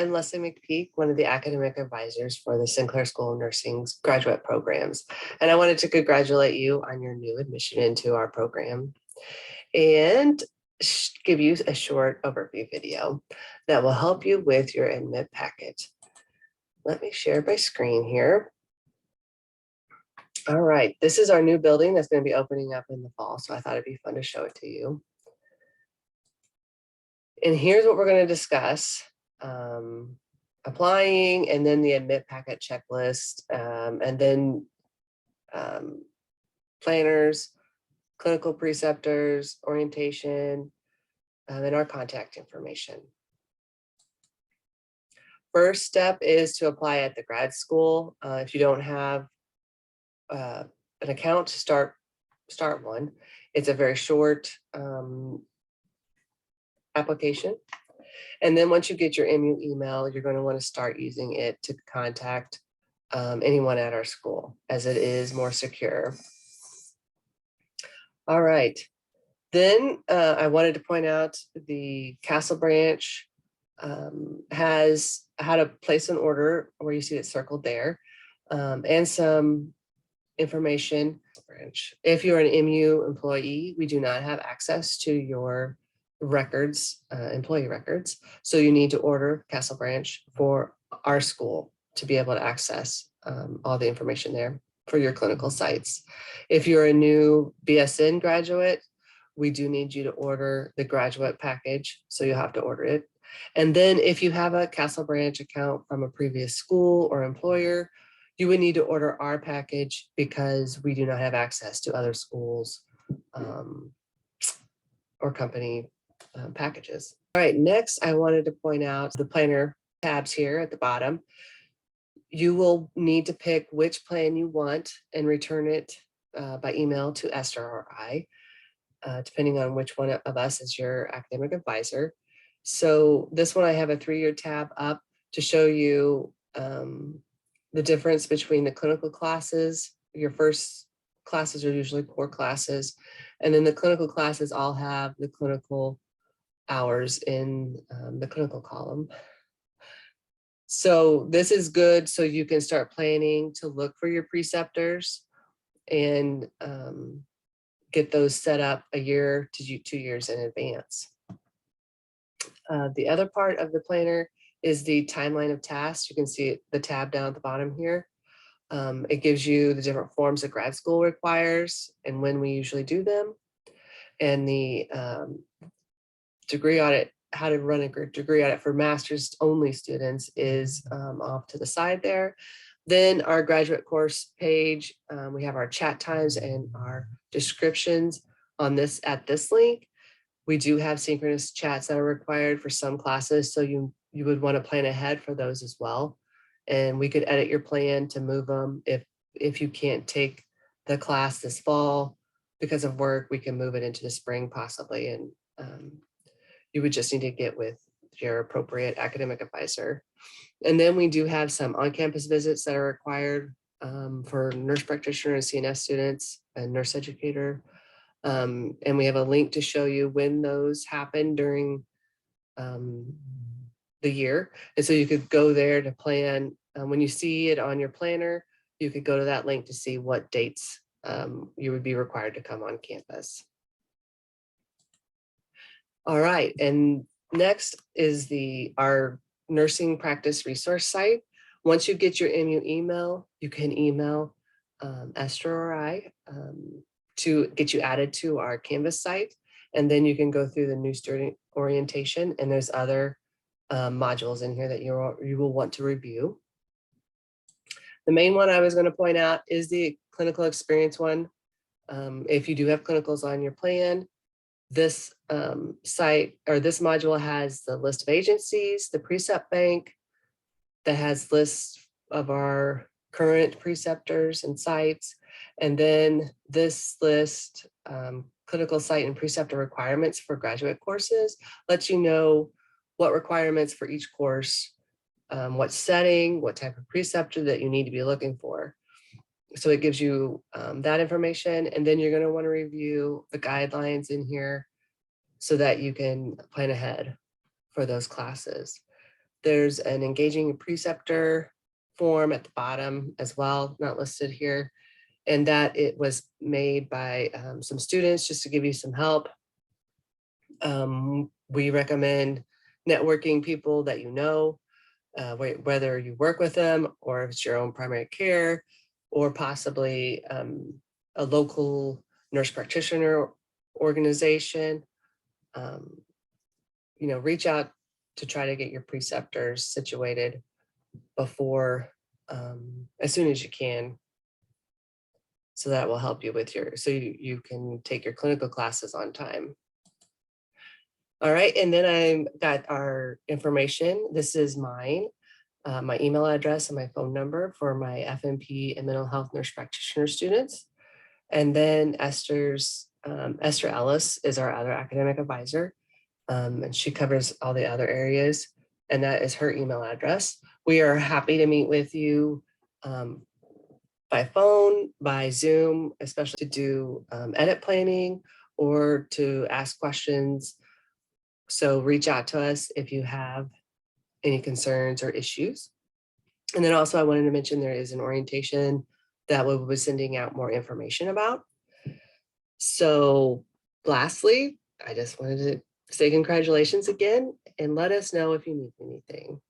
I'm Leslie McPeak, one of the academic advisors for the Sinclair School of Nursing's graduate programs. And I wanted to congratulate you on your new admission into our program and give you a short overview video that will help you with your admit packet. Let me share my screen here. All right, this is our new building that's going to be opening up in the fall, so I thought it'd be fun to show it to you. And here's what we're going to discuss. Applying, and then the admit packet checklist, and then planners, clinical preceptors, orientation, and our contact information. First step is to apply at the grad school. If you don't have an account, start one. It's a very short application. And then once you get your MU email, you're going to want to start using it to contact anyone at our school, as it is more secure. All right. Then I wanted to point out the Castle Branch has how to place an order, where you see it circled there, and some information. If you're an MU employee, we do not have access to your records, employee records. So you need to order Castle Branch for our school to be able to access all the information there for your clinical sites. If you're a new BSN graduate, we do need you to order the graduate package. So you'll have to order it. And then if you have a Castle Branch account from a previous school or employer, you would need to order our package because we do not have access to other schools or company packages. All right, next I wanted to point out the planner tabs here at the bottom. You will need to pick which plan you want and return it by email to Esther or I, depending on which one of us is your academic advisor. So this one, I have a 3-year tab up to show you the difference between the clinical classes. Your first classes are usually core classes, and then the clinical classes all have the clinical hours in the clinical column. So this is good, so you can start planning to look for your preceptors and get those set up a year to 2 years in advance. The other part of the planner is the timeline of tasks. You can see the tab down at the bottom here. It gives you the different forms that grad school requires and when we usually do them. And the degree audit, how to run a degree audit for master's only students is off to the side there. Then our graduate course page, we have our chat times and our descriptions on this at this link. We do have synchronous chats that are required for some classes, so you would want to plan ahead for those as well. And we could edit your plan to move them. If you can't take the class this fall because of work, we can move it into the spring possibly. And you would just need to get with your appropriate academic advisor. And then we do have some on-campus visits that are required for nurse practitioner and CNS students and nurse educator. And we have a link to show you when those happen during the year. And so you could go there to plan. When you see it on your planner, you could go to that link to see what dates you would be required to come on campus. All right, and next is our nursing practice resource site. Once you get your MU email, you can email Esther or I to get you added to our Canvas site. And then you can go through the new student orientation, and there's other modules in here that you will want to review. The main one I was going to point out is the clinical experience one. If you do have clinicals on your plan, this site or this module has the list of agencies, the precept bank that has lists of our current preceptors and sites. And then this list, clinical site and preceptor requirements for graduate courses, lets you know what requirements for each course, what setting, what type of preceptor that you need to be looking for. So it gives you that information, and then you're going to want to review the guidelines in here so that you can plan ahead for those classes. There's an engaging preceptor form at the bottom as well, not listed here. And that it was made by some students just to give you some help. We recommend networking people that you know, whether you work with them or if it's your own primary care, or possibly a local nurse practitioner organization. Reach out to try to get your preceptors situated before, as soon as you can. So that will help you with so you can take your clinical classes on time. All right, and then I've got our information. This is mine, my email address and my phone number for my FNP and mental health nurse practitioner students. And then Esther Ellis is our other academic advisor. And she covers all the other areas, and that is her email address. We are happy to meet with you by phone, by Zoom, especially to do edit planning or to ask questions. So reach out to us if you have any concerns or issues. And then also I wanted to mention there is an orientation that we'll be sending out more information about. So lastly, I just wanted to say congratulations again and let us know if you need anything.